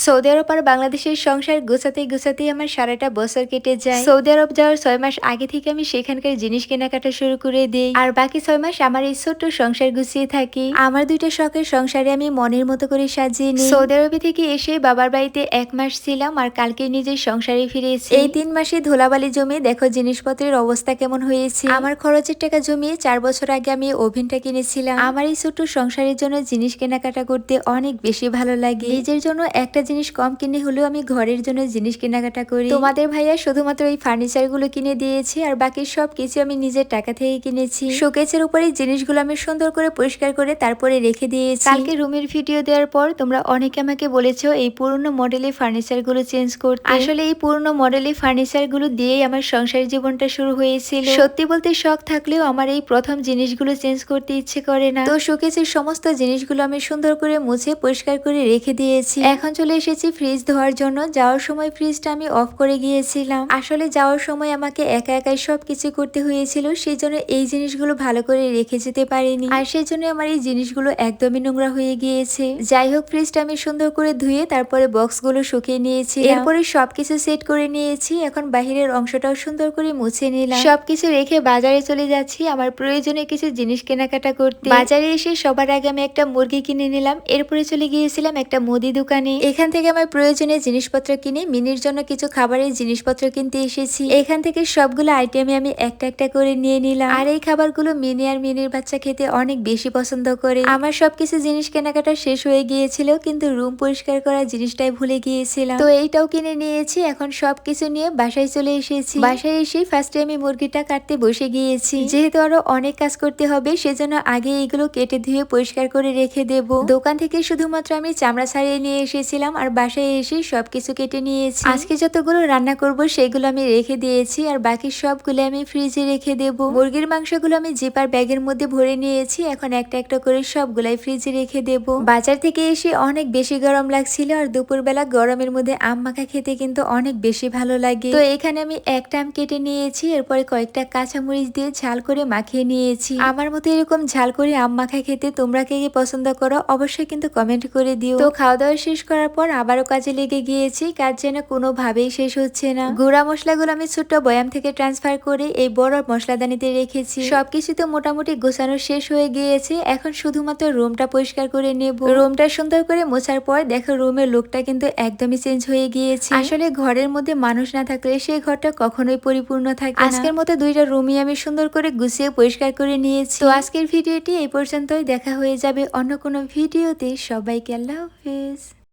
Saudi আরব আর বাংলাদেশের সংসার গোছাতেই আমার সারাটা বছর কেটে যায়। সৌদি আরব যাওয়ার ৬ মাস আগে থেকে আমি সেখানকার জিনিস কেনাকাটা শুরু করে দেই, আর বাকি ৬ মাস আমার এই ছোট্ট সংসার গুছিয়ে থাকি। আমার দুইটা শখের সংসারে আমি মনের মতো করে সাজিয়ে নিই। সৌদি আরবে থেকে এসে বাবার বাড়িতে ১ মাস ছিলাম, আর কালকে নিজের সংসারে ফিরেছি। এই ৩ মাসে ধুলাবালি জমে দেখো জিনিসপত্রের অবস্থা কেমন হয়েছে। আমার খরচের টাকা জমিয়ে ৪ বছর আগে আমি ওভেনটা কিনেছিলাম। আমার এই ছোট্ট সংসারের জন্য জিনিস কেনাকাটা করতে অনেক বেশি ভালো লাগে। নিজের জন্য একটা জিনিস কম কিনে হলেও আমি ঘরের জন্য জিনিস কেনাকাটা করি। তোমাদের ভাইয়া শুধুমাত্র এই ফার্নিচার গুলো কিনে দিয়েছে, আর বাকি সব কিছু আমি নিজের টাকা থেকে কিনেছি। শোকেসের উপরে জিনিসগুলো আমি সুন্দর করে পরিষ্কার করে তারপরে রেখে দিয়েছি। কালকে রুমের ভিডিও দেওয়ার পর তোমরা অনেকে আমাকে বলেছো এই পুরনো মডেলের ফার্নিচার গুলো চেঞ্জ করতে। আসলে এই পুরনো মডেলের ফার্নিচার গুলো দিয়েই আমার সংসার জীবনটা শুরু হয়েছিল। সত্যি বলতে শখ থাকলেও আমার এই প্রথম জিনিসগুলো চেঞ্জ করতে ইচ্ছে করে না। তো শোকেসের সমস্ত জিনিসগুলো আমি সুন্দর করে মুছে পরিষ্কার করে রেখে দিয়েছি। এখন চলে এসেছি ফ্রিজ ধোয়ার জন্য। যাওয়ার সময় ফ্রিজটা আমি অফ করে গিয়েছিলাম। আসলে যাওয়ার সময় আমাকে একা একাই সবকিছু করতে হয়েছিল, সেই জন্য এই জিনিসগুলো ভালো করে রেখে যেতে পারিনি, আর সেই জন্য আমার এই জিনিসগুলো একদমই নোংরা হয়ে গিয়েছে। যাই হোক, ফ্রিজটা আমি সুন্দর করে ধুয়ে তারপরে বক্সগুলো শুকিয়ে নিয়েছি। এরপরে সবকিছু সেট করে নিয়েছি। এখন বাহিরের অংশটাও সুন্দর করে মুছে নিলাম। সবকিছু রেখে বাজারে চলে যাচ্ছি আমার প্রয়োজনীয় কিছু জিনিস কেনাকাটা করতে। বাজারে এসে সবার আগে আমি একটা মুরগি কিনে নিলাম। এরপরে চলে গিয়েছিলাম একটা মুদি দোকানে। এখান থেকে আমার প্রয়োজনীয় জিনিসপত্র কিনে মিনির জন্য কিছু খাবারের জিনিসপত্র কিনতে এসেছি। এখান থেকে সবগুলো আইটেমে আমি একটা একটা করে নিয়ে নিলাম। আর এই খাবারগুলো মিনি আর মিনির বাচ্চা খেতে অনেক বেশি পছন্দ করে। আমার সবকিছু জিনিস কেনাকাটা শেষ হয়ে গিয়েছিল, কিন্তু রুম পরিষ্কার করার জিনিসটাই ভুলে গিয়েছিলাম। তো এইটাও কিনে নিয়েছি। এখন সবকিছু নিয়ে বাসায় চলে এসেছি। বাসায় এসে ফার্স্টে আমি মুরগিটা কাটতে বসে গিয়েছি। যেহেতু আরো অনেক কাজ করতে হবে, সেজন্য আগে এইগুলো কেটে ধুয়ে পরিষ্কার করে রেখে দেব। দোকান থেকে শুধুমাত্র আমি চামড়া ছাড়িয়ে নিয়ে এসেছিলাম, আর বাসায় এসে সবকিছু কেটে নিয়েছি। আজকে যতগুলো রান্না করব সেগুলো আমি রেখে দিয়েছি, আর বাকি সবগুলো আমি ফ্রিজে রেখে দেব। মুরগির মাংসগুলো আমি জিপার ব্যাগের মধ্যে ভরে নিয়েছি। এখন একটা একটা করে সবগুলাই ফ্রিজে রেখে দেব। বাজার থেকে এসে অনেক বেশি গরম লাগছিল, আর দুপুরবেলা গরমের মধ্যে আম মাখা খেতে কিন্তু অনেক বেশি ভালো লাগে। তো এখানে আমি একটা আম কেটে নিয়েছি, এরপরে কয়েকটা কাঁচামরিচ দিয়ে ঝাল করে মাখিয়ে নিয়েছি। আমার মতো এরকম ঝাল করে আম মাখা খেতে তোমরা কে কে পছন্দ করো অবশ্যই কিন্তু কমেন্ট করে দিও। তো খাওয়া দাওয়া শেষ করার পর আবারও কাজে লেগে গিয়েছি। কাজ যেন কোনোভাবেই শেষ হচ্ছে না। গুঁড়া মশলাগুলো আমি ছোট্ট বয়াম থেকে ট্রান্সফার করে এই বড় মশলাদানিতে রেখেছি। সবকিছু তো মোটামুটি গোছানো শেষ হয়ে গিয়েছে। এখন শুধুমাত্র রুমটা পরিষ্কার করে নেব। রুমটা সুন্দর করে মোছার পর দেখো রুমের লুকটা কিন্তু একদমই চেঞ্জ হয়ে গিয়েছে। আসলে ঘরের মধ্যে মানুষ না থাকলে সেই ঘরটা কখনোই পরিপূর্ণ থাকে না। আজকের মতো দুইটা রুমই আমি সুন্দর করে গুছিয়ে পরিষ্কার করে নিয়েছি। তো আজকের ভিডিওটি এই পর্যন্তই। দেখা হয়ে যাবে অন্য কোনো ভিডিওতে। সবাইকে আল্লাহ হাফেজ।